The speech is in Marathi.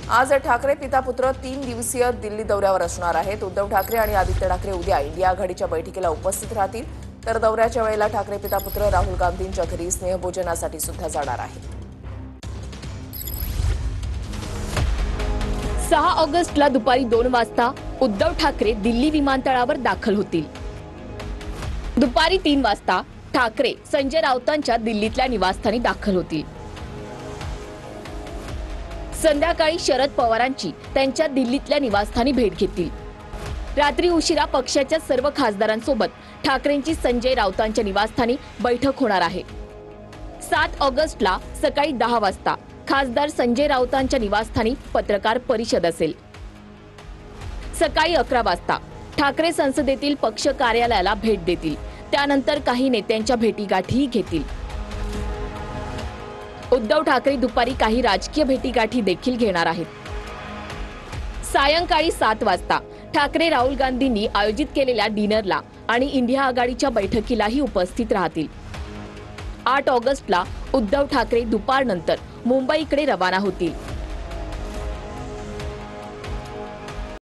आज ठाकरे पिता पुत्र 3 दिवसीय दिल्ली दौऱ्यावर असणार आहेत। उद्धव ठाकरे आणि आदित्य ठाकरे उद्या इंडिया आघाडीच्या बैठकीला उपस्थित राहतील, तर दौऱ्याच्या वेळेला ठाकरे पिता पुत्र राहुल गांधींच्या घरी स्नेहभोजनासाठी सुद्धा जाणार आहेत। 6 ऑगस्टला दुपारी 2 वाजता उद्धव ठाकरे दिल्ली विमानतळावर दाखल होतील। दुपारी 3 वाजता ठाकरे संजय राऊतांच्या दिल्लीतल्या निवासस्थानी दाखल होतील। संध्याकाळी शरद पवारांची त्यांच्या दिल्लीतल्या निवासस्थानी भेट घेतील। रात्री उशिरा पक्षाच्या सर्व खासदारांसोबत ठाकरेंची संजय राऊतांच्या निवासस्थानी बैठक होणार आहे। 7 ऑगस्टला सकाळी 10 वाजता खासदार संजय राऊतांच्या निवासस्थानी पत्रकार परिषद असेल। सकाळी 11 वाजता ठाकरे संसदेतील पक्ष कार्यालयाला भेट देतील। त्यानंतर काही नेत्यांच्या भेटीगाठीही घेतील। उद्धव ठाकरे दुपारी काही राजकीय भेटीगाठी देखील घेणार आहेत। सायंकाळी 7 वाजता ठाकरे राहुल गांधींनी आयोजित केलेल्या डिनरला आणि इंडिया आघाडीच्या बैठकीलाही उपस्थित राहतील। 8 ऑगस्टला उद्धव ठाकरे दुपारनंतर मुंबईकडे रवाना होतील।